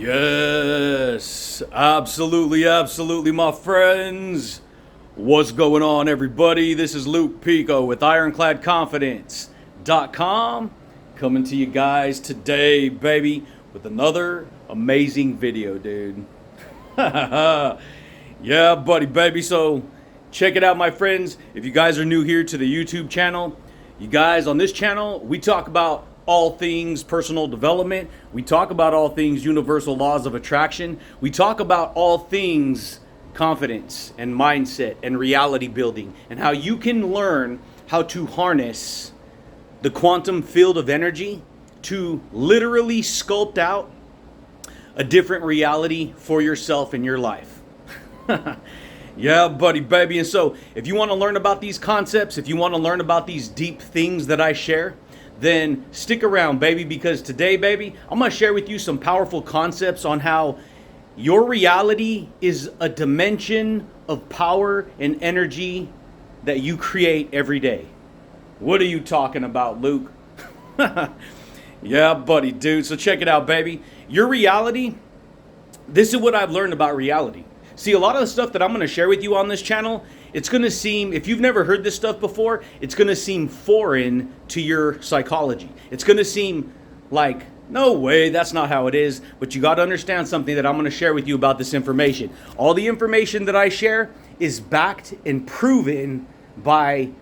Yes, absolutely, absolutely, my friends. What's going on, everybody? This is Luke Pico with IroncladConfidence.com coming to you guys today, baby, with another amazing video, dude. Yeah, buddy, baby. So, check it out, my friends. If you guys are new here to the YouTube channel, you guys, on this channel, we talk about all things personal development. We talk about all things universal laws of attraction. We talk about all things confidence and mindset and reality building, and how you can learn how to harness the quantum field of energy to literally sculpt out a different reality for yourself in your life. Yeah, buddy, baby. And so if you want to learn about these concepts, if you want to learn about these deep things that I share, then stick around, baby, because today, baby, I'm going to share with you some powerful concepts on how your reality is a dimension of power and energy that you create every day. What are you talking about, Luke? Yeah, buddy, dude. So check it out, baby. Your reality, this is what I've learned about reality. See, a lot of the stuff that I'm going to share with you on this channel, it's going to seem, if you've never heard this stuff before, it's going to seem foreign to your psychology. It's going to seem like, no way, that's not how it is. But you got to understand something that I'm going to share with you about this information. All the information that I share is backed and proven by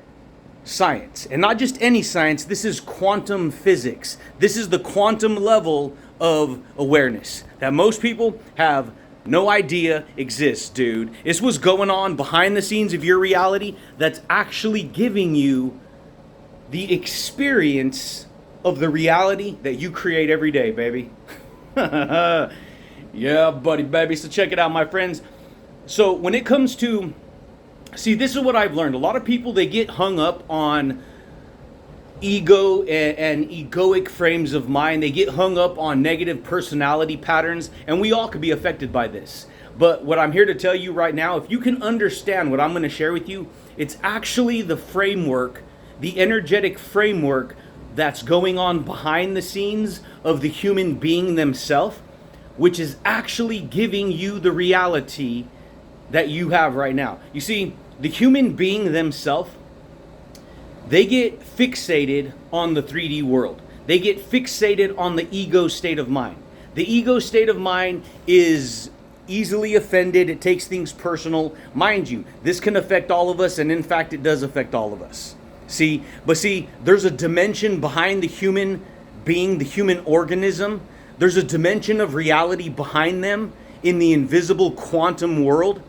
science. And not just any science, this is quantum physics. This is the quantum level of awareness that most people have no idea exists, dude. It's what's going on behind the scenes of your reality that's actually giving you the experience of the reality that you create every day, baby. Yeah, buddy, baby. So check it out, my friends. So when it comes to, see, this is what I've learned. A lot of people, they get hung up on ego and egoic frames of mind. They get hung up on negative personality patterns, and we all could be affected by this. But what I'm here to tell you right now, if you can understand what I'm going to share with you, it's actually the framework, the energetic framework that's going on behind the scenes of the human being themselves, which is actually giving you the reality that you have right now. You see, the human being themselves, they get fixated on the 3D world. They get fixated on the ego state of mind. The ego state of mind is easily offended. It takes things personal. Mind you, this can affect all of us, and in fact, it does affect all of us. See, there's a dimension behind the human being, the human organism. There's a dimension of reality behind them in the invisible quantum world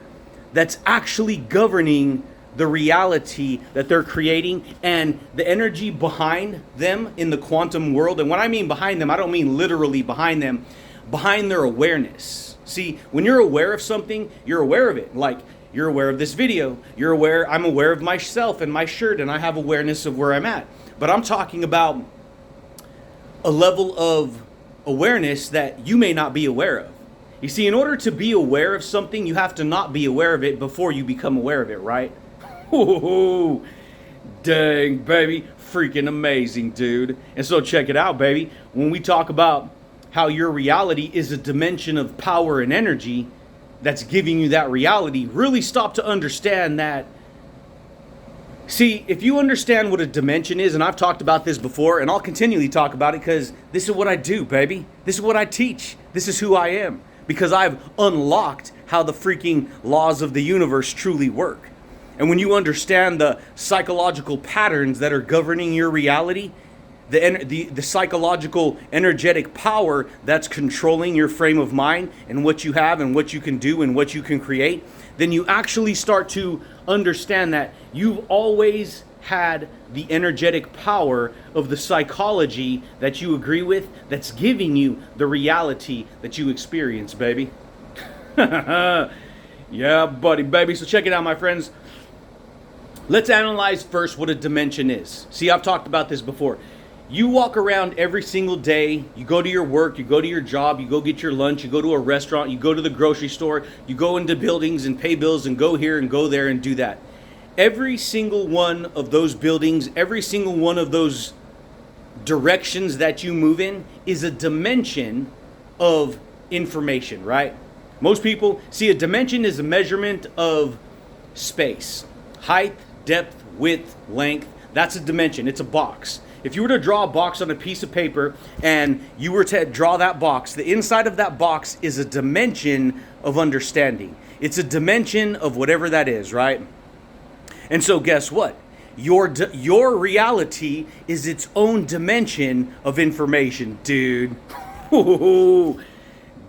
that's actually governing the reality that they're creating and the energy behind them in the quantum world. And when I mean behind them, I don't mean literally behind them, behind their awareness. See, when you're aware of something, you're aware of it. Like, you're aware of this video. You're aware, I'm aware of myself and my shirt, and I have awareness of where I'm at. But I'm talking about a level of awareness that you may not be aware of. You see, in order to be aware of something, you have to not be aware of it before you become aware of it, right? Ooh, dang, baby. Freaking amazing, dude. And so check it out, baby. When we talk about how your reality is a dimension of power and energy that's giving you that reality, really stop to understand that. See, if you understand what a dimension is, and I've talked about this before, and I'll continually talk about it because this is what I do, baby. This is what I teach. This is who I am. Because I've unlocked how the freaking laws of the universe truly work. And when you understand the psychological patterns that are governing your reality, the psychological energetic power that's controlling your frame of mind and what you have and what you can do and what you can create, then you actually start to understand that you've always had the energetic power of the psychology that you agree with that's giving you the reality that you experience, baby. Yeah, buddy, baby. So check it out, my friends. Let's analyze first what a dimension is. See, I've talked about this before. You walk around every single day, you go to your work, you go to your job, you go get your lunch, you go to a restaurant, you go to the grocery store, you go into buildings and pay bills and go here and go there and do that. Every single one of those buildings, every single one of those directions that you move in is a dimension of information, right? Most people see a dimension is a measurement of space, height, depth, width, length. That's a dimension. It's a box. If you were to draw a box on a piece of paper and you were to draw that box, the inside of that box is a dimension of understanding. It's a dimension of whatever that is, right? And so guess what? Your reality is its own dimension of information, dude. Ooh,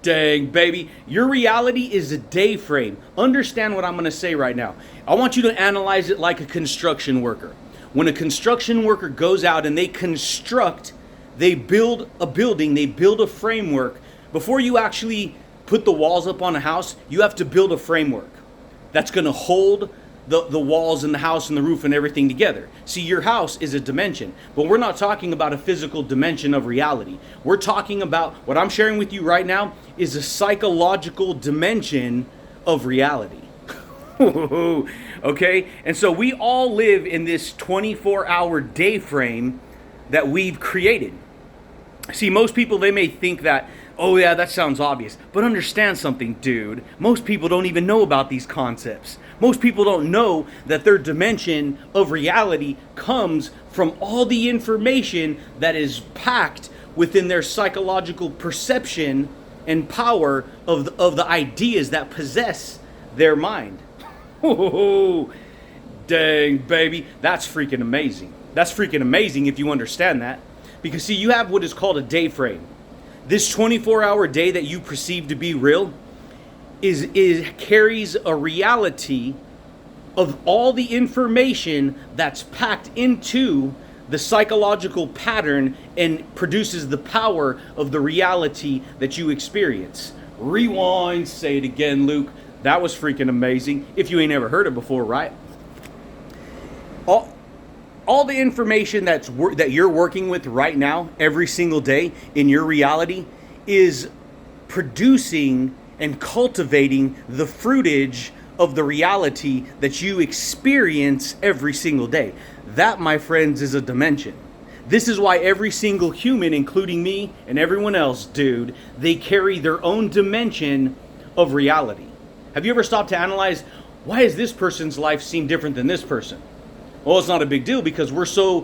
dang, baby. Your reality is a day frame. Understand what I'm going to say right now. I want you to analyze it like a construction worker. When a construction worker goes out and they construct, they build a building, they build a framework. Before you actually put the walls up on a house, you have to build a framework that's going to hold the walls and the house and the roof and everything together. See, your house is a dimension, but we're not talking about a physical dimension of reality. We're talking about, what I'm sharing with you right now is a psychological dimension of reality. Okay? And so we all live in this 24-hour day frame that we've created. See, most people, they may think that, oh yeah, that sounds obvious. But understand something, dude. Most people don't even know about these concepts. Most people don't know that their dimension of reality comes from all the information that is packed within their psychological perception and power of the ideas that possess their mind. Oh, dang, baby. That's freaking amazing. That's freaking amazing if you understand that. Because see, you have what is called a day frame. This 24-hour day that you perceive to be real is carries a reality of all the information that's packed into the psychological pattern and produces the power of the reality that you experience. Rewind, say it again, Luke. That was freaking amazing. If you ain't ever heard it before, right? All the information that you're working with right now, every single day in your reality, is producing and cultivating the fruitage of the reality that you experience every single day. That, my friends, is a dimension. This is why every single human, including me and everyone else, dude, they carry their own dimension of reality. Have you ever stopped to analyze, why does this person's life seem different than this person? Well, it's not a big deal because we're so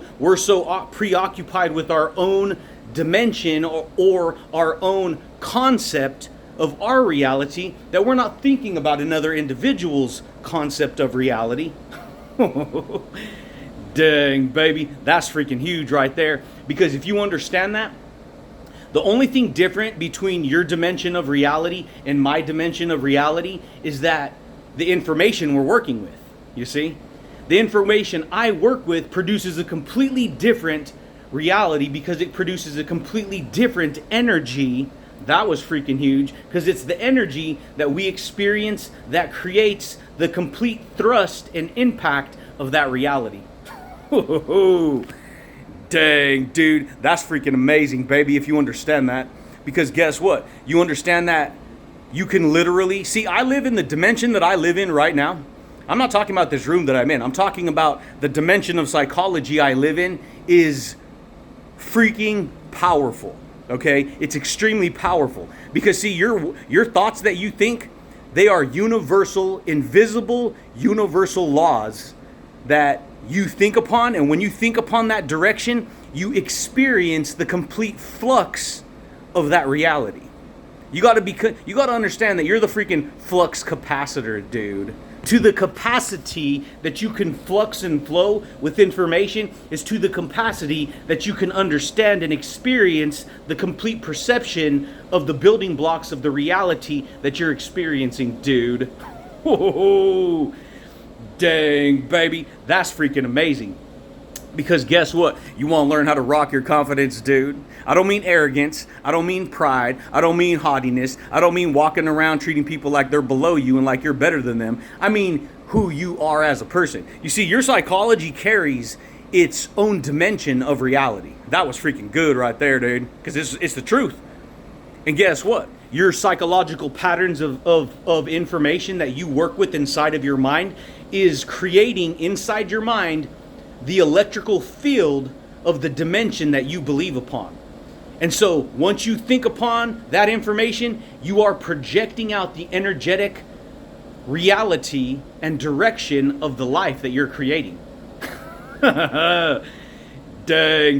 preoccupied with our own dimension or our own concept of our reality that we're not thinking about another individual's concept of reality. Dang, baby, that's freaking huge right there. Because if you understand that, the only thing different between your dimension of reality and my dimension of reality is that the information we're working with, you see? The information I work with produces a completely different reality because it produces a completely different energy. That was freaking huge because it's the energy that we experience that creates the complete thrust and impact of that reality. Dang, dude, that's freaking amazing, baby, if you understand that. Because guess what? You understand that you can literally... See, I live in the dimension that I live in right now. I'm not talking about this room that I'm in. I'm talking about the dimension of psychology I live in is freaking powerful, okay? It's extremely powerful. Because, see, your thoughts that you think, they are universal, invisible, universal laws that you think upon, and when you think upon that direction, you experience the complete flux of that reality. You got to understand that you're the freaking flux capacitor, dude. To the capacity that you can flux and flow with information is to the capacity that you can understand and experience the complete perception of the building blocks of the reality that you're experiencing, dude. Oh, dang, baby, that's freaking amazing. Because guess what? You want to learn how to rock your confidence, dude. I don't mean arrogance. I don't mean pride. I don't mean haughtiness. I don't mean walking around treating people like they're below you and like you're better than them. I mean who you are as a person. You see, your psychology carries its own dimension of reality. That was freaking good right there, dude. Because it's the truth. And guess what? Your psychological patterns of information that you work with inside of your mind is creating inside your mind the electrical field of the dimension that you believe upon. And so once you think upon that information, you are projecting out the energetic reality and direction of the life that you're creating. Dang,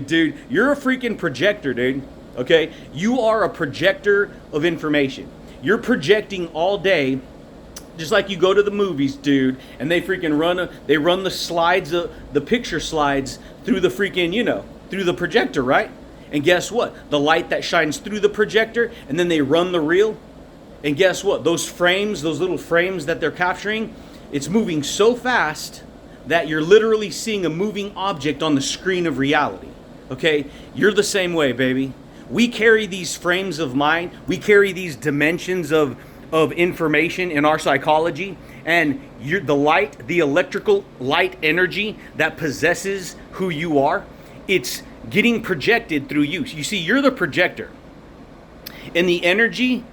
dude. You're a freaking projector, dude. Okay? You are a projector of information. You're projecting all day, just like you go to the movies, dude, and they freaking run the slides, the picture slides through the freaking, through the projector, right? And guess what? The light that shines through the projector, and then they run the reel. And guess what? Those frames, those little frames that they're capturing, it's moving so fast that you're literally seeing a moving object on the screen of reality. Okay? You're the same way, baby. We carry these frames of mind. We carry these dimensions of information in our psychology. And the electrical light energy that possesses who you are, it's getting projected through you. You see, you're the projector. And the energy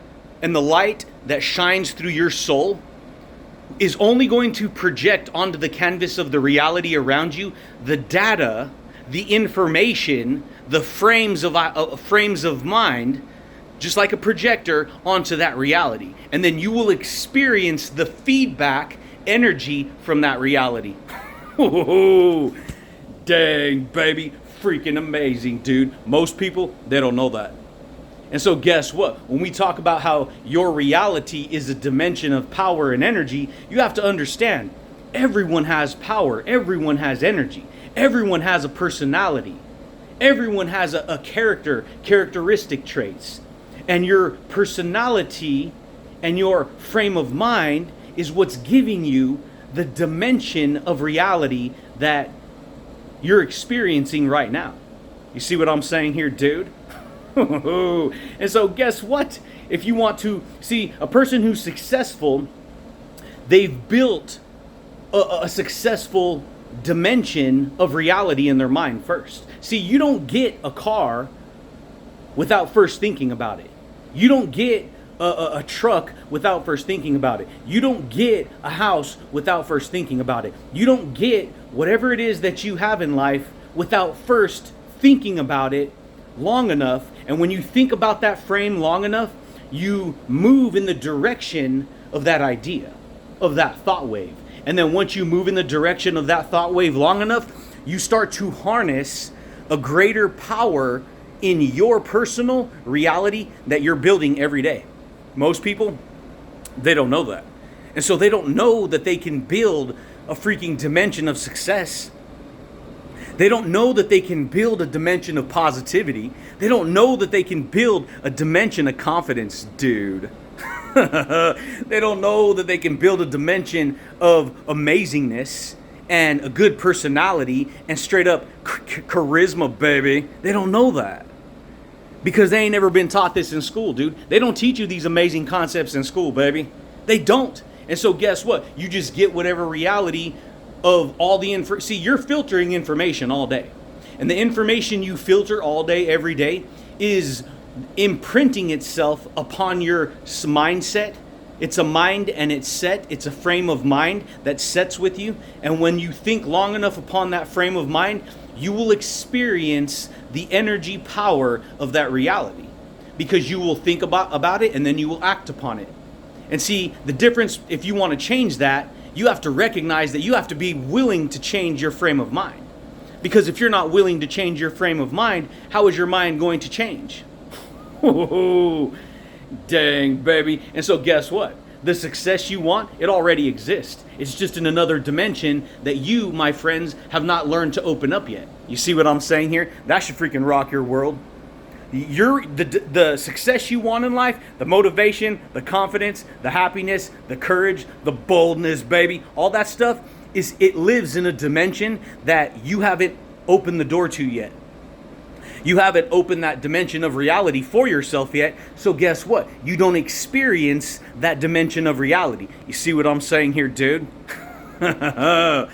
and the light that shines through your soul is only going to project onto the canvas of the reality around you the data, the information, the frames of mind, just like a projector, onto that reality. And then you will experience the feedback energy from that reality. Oh, dang, baby. Freaking amazing, dude. Most people, they don't know that. And so guess what? When we talk about how your reality is a dimension of power and energy, you have to understand everyone has power. Everyone has energy. Everyone has a personality. Everyone has a characteristic traits. And your personality and your frame of mind is what's giving you the dimension of reality that you're experiencing right now. You see what I'm saying here, dude? And so guess what? If you want to see a person who's successful, they've built a successful dimension of reality in their mind first. See, you don't get a car without first thinking about it. You don't get a truck without first thinking about it. You don't get a house without first thinking about it. You don't get whatever it is that you have in life without first thinking about it long enough. And when you think about that frame long enough, you move in the direction of that idea, of that thought wave. And then once you move in the direction of that thought wave long enough, you start to harness a greater power in your personal reality that you're building every day. Most people, they don't know that. And so they don't know that they can build a freaking dimension of success. They don't know that they can build a dimension of positivity. They don't know that they can build a dimension of confidence, dude. They don't know that they can build a dimension of amazingness and a good personality and straight up charisma, baby. They don't know that. Because they ain't never been taught this in school, dude. They don't teach you these amazing concepts in school, baby. They don't. And so guess what? You just get whatever reality of all the See, you're filtering information all day. And the information you filter all day, every day, is imprinting itself upon your mindset. It's a mind and it's set. It's a frame of mind that sets with you. And when you think long enough upon that frame of mind, you will experience the energy power of that reality. Because you will think about it and then you will act upon it. And see, the difference, if you want to change that, you have to recognize that you have to be willing to change your frame of mind. Because if you're not willing to change your frame of mind, how is your mind going to change? Oh, dang, baby. And so guess what? The success you want, it already exists. It's just in another dimension that you, my friends, have not learned to open up yet. You see what I'm saying here? That should freaking rock your world. The success you want in life, the motivation, the confidence, the happiness, the courage, the boldness, baby, all that stuff, it lives in a dimension that you haven't opened the door to yet. You haven't opened that dimension of reality for yourself yet. So guess what? You don't experience that dimension of reality. You see what I'm saying here, dude? Yeah,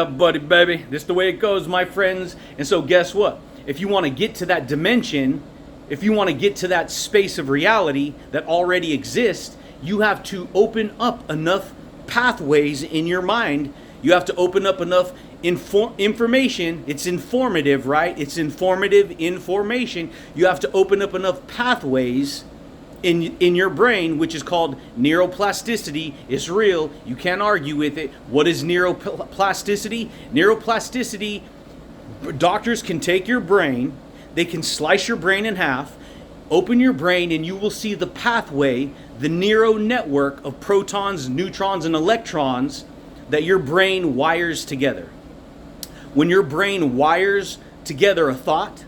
buddy, baby. This is the way it goes, my friends. And so guess what? If you want to get to that dimension, if you want to get to that space of reality that already exists, you have to open up enough pathways in your mind. You have to open up enough information, it's informative, right? It's informative information. You have to open up enough pathways in your brain, which is called neuroplasticity. It's real. You can't argue with it. What is neuroplasticity? Neuroplasticity, doctors can take your brain, they can slice your brain in half, open your brain, and you will see the pathway, the neural network of protons, neutrons, and electrons that your brain wires together. When your brain wires together a thought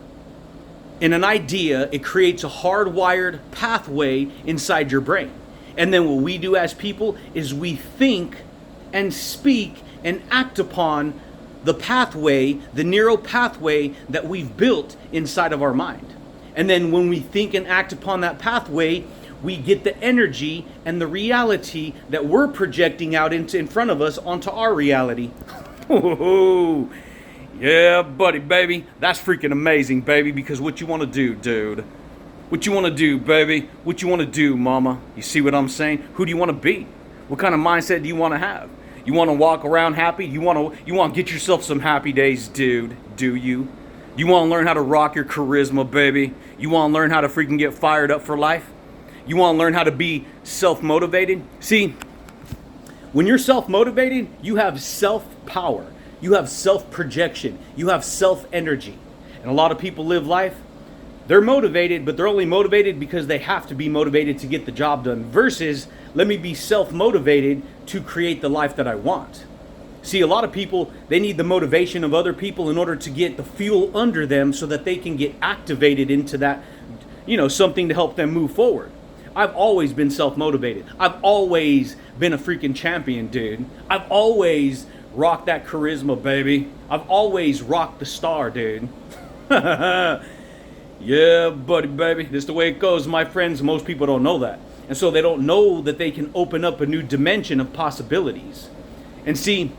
and an idea, it creates a hardwired pathway inside your brain. And then what we do as people is we think and speak and act upon the pathway, the neural pathway that we've built inside of our mind. And then when we think and act upon that pathway, we get the energy and the reality that we're projecting out in front of us onto our reality. Yeah, buddy, baby. That's freaking amazing, baby, because what you want to do, dude? What you want to do, baby? What you want to do, mama? You see what I'm saying? Who do you want to be? What kind of mindset do you want to have? You want to walk around happy? You want to get yourself some happy days, dude? Do you? You want to learn how to rock your charisma, baby? You want to learn how to freaking get fired up for life? You want to learn how to be self-motivated? See, when you're self-motivated, you have self-power. You have self-projection. You have self-energy. And a lot of people live life, they're motivated, but they're only motivated because they have to be motivated to get the job done. Versus, let me be self-motivated to create the life that I want. See, a lot of people, they need the motivation of other people in order to get the fuel under them so that they can get activated into that, something to help them move forward. I've always been self-motivated. I've always been a freaking champion, dude. I've always rocked that charisma, baby. I've always rocked the star, dude. Yeah, buddy, baby. This is the way it goes, my friends. Most people don't know that. And so they don't know that they can open up a new dimension of possibilities. And see,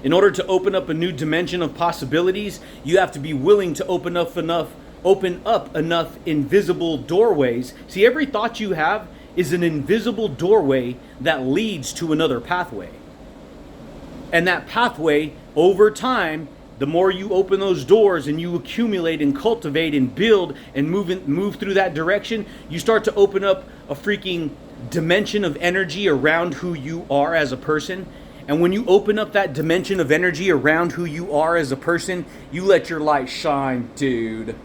in order to open up a new dimension of possibilities, you have to be willing to open up enough invisible doorways. See, every thought you have is an invisible doorway that leads to another pathway. And that pathway, over time, the more you open those doors and you accumulate and cultivate and build and move through that direction, you start to open up a freaking dimension of energy around who you are as a person. And when you open up that dimension of energy around who you are as a person, you let your light shine, dude.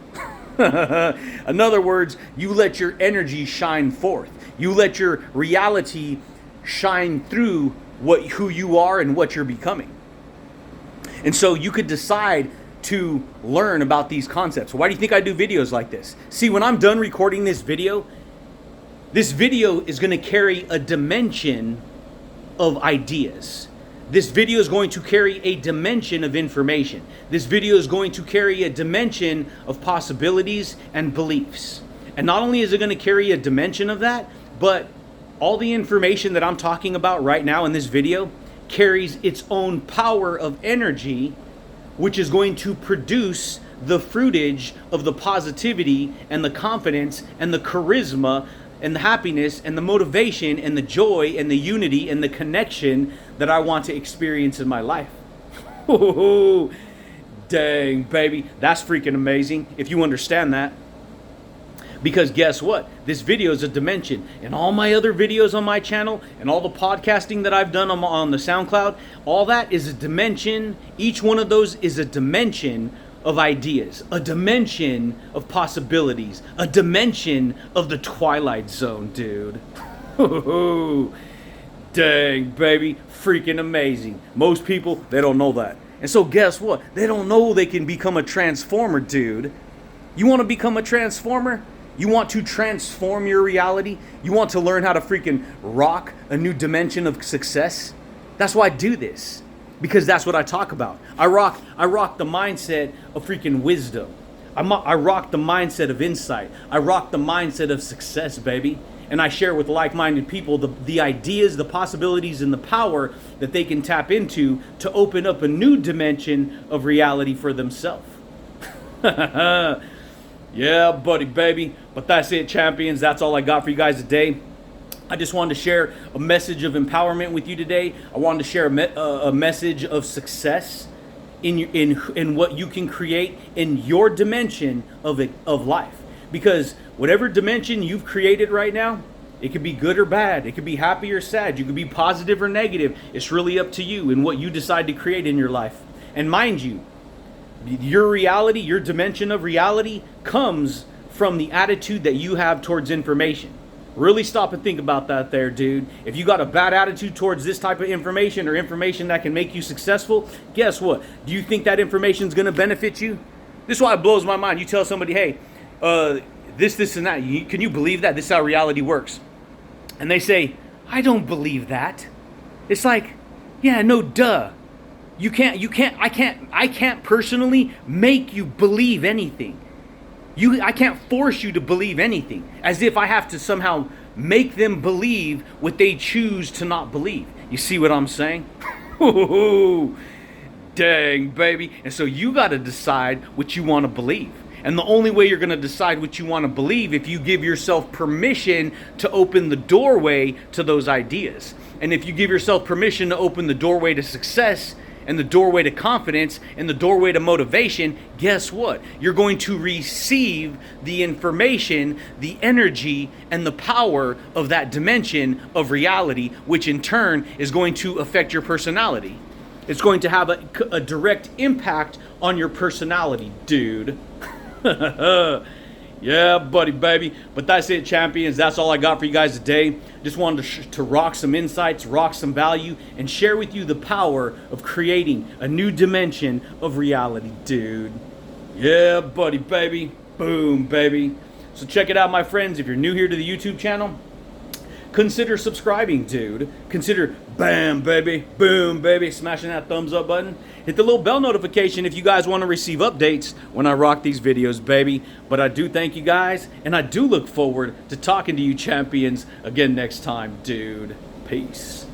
In other words, you let your energy shine forth. You let your reality shine through who you are and what you're becoming. And so you could decide to learn about these concepts. Why do you think I do videos like this? See, when I'm done recording this video is going to carry a dimension of ideas. This video is going to carry a dimension of information. This video is going to carry a dimension of possibilities and beliefs. And not only is it going to carry a dimension of that, but all the information that I'm talking about right now in this video carries its own power of energy, which is going to produce the fruitage of the positivity and the confidence and the charisma and the happiness and the motivation and the joy and the unity and the connection that I want to experience in my life. Oh, dang, baby. That's freaking amazing if you understand that. Because guess what? This video is a dimension. And all my other videos on my channel and all the podcasting that I've done on the SoundCloud, all that is a dimension. Each one of those is a dimension of ideas, a dimension of possibilities, a dimension of the Twilight Zone, dude. Dang, baby. Freaking amazing. Most people, they don't know that. And so guess what? They don't know they can become a transformer, dude. You want to become a transformer? You want to transform your reality? You want to learn how to freaking rock a new dimension of success? That's why I do this. Because that's what I talk about. I rock the mindset of freaking wisdom. I rock the mindset of insight. I rock the mindset of success, baby. And I share with like-minded people the ideas, the possibilities, and the power that they can tap into to open up a new dimension of reality for themselves. Yeah, buddy, baby. But that's it, champions. That's all I got for you guys today. I just wanted to share a message of empowerment with you today. I wanted to share a message of success in what you can create in your dimension of life. Because whatever dimension you've created right now, it could be good or bad. It could be happy or sad. You could be positive or negative. It's really up to you and what you decide to create in your life. And mind you, your reality, your dimension of reality comes from the attitude that you have towards information. Really stop and think about that there, dude. If you got a bad attitude towards this type of information or information that can make you successful, guess what? Do you think that information is going to benefit you? This is why it blows my mind. You tell somebody, hey, this, and that. Can you believe that? This is how reality works. And they say, I don't believe that. It's like, yeah, no, duh. I can't personally make you believe anything. I can't force you to believe anything, as if I have to somehow make them believe what they choose to not believe. You see what I'm saying? Dang, baby. And so you got to decide what you want to believe. And the only way you're going to decide what you want to believe if you give yourself permission to open the doorway to those ideas. And if you give yourself permission to open the doorway to success, and the doorway to confidence, and the doorway to motivation, guess what? You're going to receive the information, the energy, and the power of that dimension of reality, which in turn is going to affect your personality. It's going to have a direct impact on your personality, dude. Yeah, buddy, baby. But that's it, champions. That's all I got for you guys today. Just wanted to rock some insights, rock some value, and share with you the power of creating a new dimension of reality, dude. Yeah, buddy, baby. Boom, baby. So check it out, my friends. If you're new here to the YouTube channel, consider subscribing, dude. Consider, bam, baby, boom, baby, smashing that thumbs up button. Hit the little bell notification if you guys want to receive updates when I rock these videos, baby. But I do thank you guys, and I do look forward to talking to you champions again next time, dude. Peace.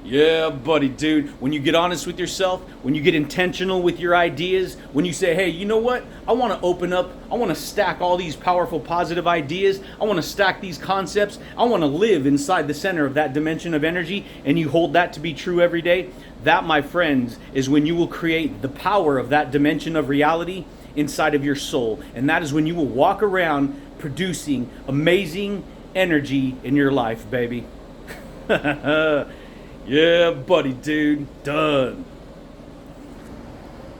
Yeah, buddy, dude. When you get honest with yourself, when you get intentional with your ideas, when you say, hey, you know what? I want to open up. I want to stack all these powerful, positive ideas. I want to stack these concepts. I want to live inside the center of that dimension of energy, and you hold that to be true every day. That, my friends, is when you will create the power of that dimension of reality inside of your soul. And that is when you will walk around producing amazing energy in your life, baby. Yeah, buddy, dude. Done.